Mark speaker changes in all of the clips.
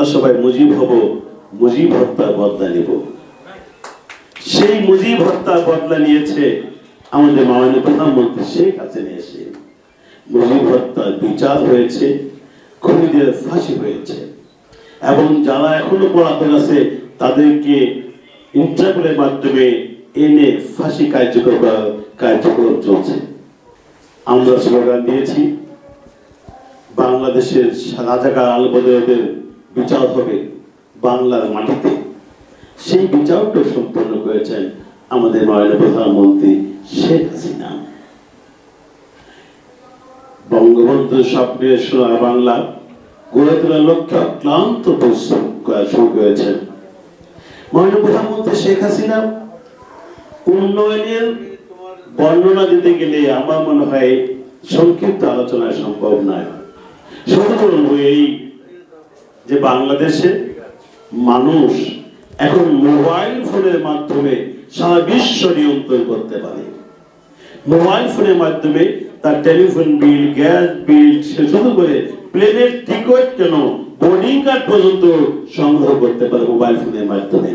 Speaker 1: আমরা সবাই মুজিব হব, মুজিব হত্যার বদলা নেব। সেই মুজিব হত্যার বদলা নিয়েছে আমাদের মাননীয় প্রধানমন্ত্রী শেখ হাসিনা এসে। মুজিব হত্যার বিচার হয়েছে, খুনিদের ফাঁসি হয়েছে, এবং যারা এখনো পলাতক আছে তাদেরকে ইন্টারপোলের মাধ্যমে এনে ফাঁসি কার্যক্রম চলছে। আমরা স্লোগান দিয়েছি, বাংলাদেশের রাজাকার আলবদরদের বিচার হবে বাংলার মাটিতে। সেই বিচারটা সম্পন্ন করেছেন আমাদের মাননীয় প্রধানমন্ত্রী শেখ হাসিনা। বঙ্গবন্ধুর স্বপ্নের সোনার বাংলা গড়ে তোলার লক্ষ্যে অক্লান্ত পরিশ্রম করা শুরু করেছেন মাননীয় প্রধানমন্ত্রী শেখ হাসিনা। উন্নয়নের বর্ণনা দিতে গেলে আমার মনে হয় সংক্ষিপ্ত আলোচনা সম্ভব নয়। শুধু বলবো এই যে বাংলাদেশে মানুষ এখন মোবাইল ফোনের মাধ্যমে সারা বিশ্ব নিয়ন্ত্রণ করতে পারে। মোবাইল ফোনের মাধ্যমে তার টেলিফোন বিল, গ্যাস বিল, সে শুরু করে প্লেনের টিকিট কেন বোর্ডিং কার্ড পর্যন্ত সংগ্রহ করতে পারে মোবাইল ফোনের মাধ্যমে।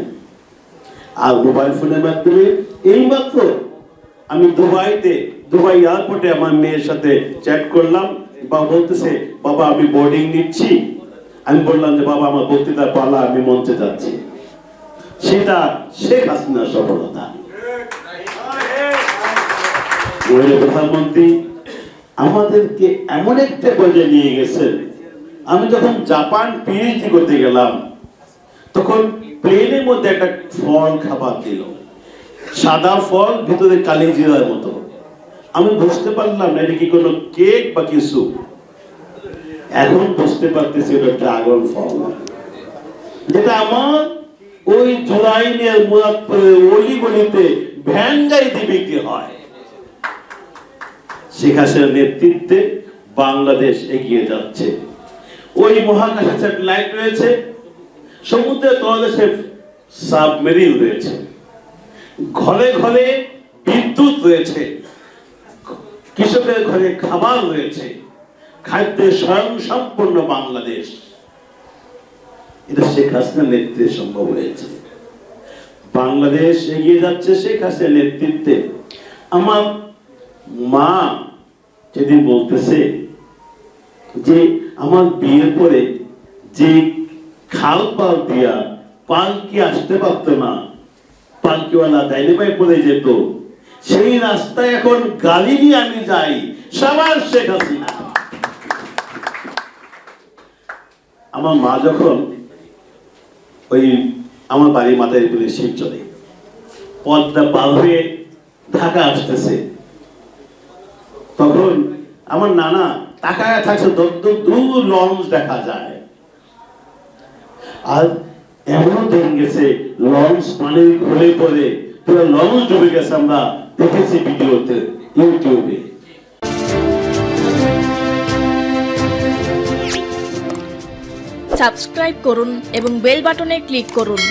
Speaker 1: আর মোবাইল ফোনের মাধ্যমে এইমাত্র আমি দুবাই এয়ারপোর্টে আমার মেয়ের সাথে চ্যাট করলাম, বা বলতেছে বাবা আমি বোর্ডিং নিচ্ছি। আমি বললাম যে বাবা আমার বক্তৃতা পালা, আমি মঞ্চে যাচ্ছি। সেটা শেখ হাসিনার সফলতা। প্রধানমন্ত্রী আমাদেরকে এমন একটা পর্যায়ে নিয়ে গেছেন। আমি যখন জাপান পিএইচডি করতে গেলাম তখন প্লেনের মধ্যে একটা ফল খাবার দিল, সাদা ফল, ভিতরে কালিজিরার মতো। আমি বুঝতে পারলাম না এটা কি কোনো কেক বা কিছু। এখন বুঝতে পারতেছি এটা ড্রাগন ফল, যেটা আমার ওই জুলাইনের মুরাদপুরের অলিগলিতে ভ্যান গাড়িতে বিক্রি হয়। শেখ হাসিনার নেতৃত্বে বাংলাদেশ এগিয়ে যাচ্ছে। ওই মহাকাশে স্যাটেলাইট রয়েছে, সমুদ্রের তলদেশে সাবমেরিন রয়েছে, ঘরে ঘরে বিদ্যুৎ রয়েছে, কৃষকের ঘরে খাবার রয়েছে, খাদ্যে স্বয়ংসম্পূর্ণ বাংলাদেশ। এটা শেখ হাসিনার নেতৃত্বে সম্ভব হয়েছে। বাংলাদেশ এগিয়ে যাচ্ছে শেখ হাসিনার নেতৃত্বে। আমার মা যেদিন বলতেছে যে আমার বিয়ের পরে যে খাল পাল দিয়া পালকি আসতে পারতো না, পালকিওয়ালা ডাইনেমাই পড়ে যেত, সেই রাস্তায় এখন গাড়ি নিয়ে আমি যাই, সবার শেখ হাসিনা। আমার মা যখন ওই আমার বাড়ির মাথায় উপরে শিব চলে, পথটা পার হয়ে ঢাকা আসতেছে, তখন আমার নানা তাকায় থাকছে, দূর লঞ্চ দেখা যায়। আর এমনও দিন গেছে লঞ্চ পানির ঘুরে পড়ে পুরো লঞ্চ ডুবে গেছে, আমরা দেখেছি ভিডিওতে, ইউটিউবে।
Speaker 2: সাবস্ক্রাইব করুন এবং বেল বাটনে ক্লিক করুন।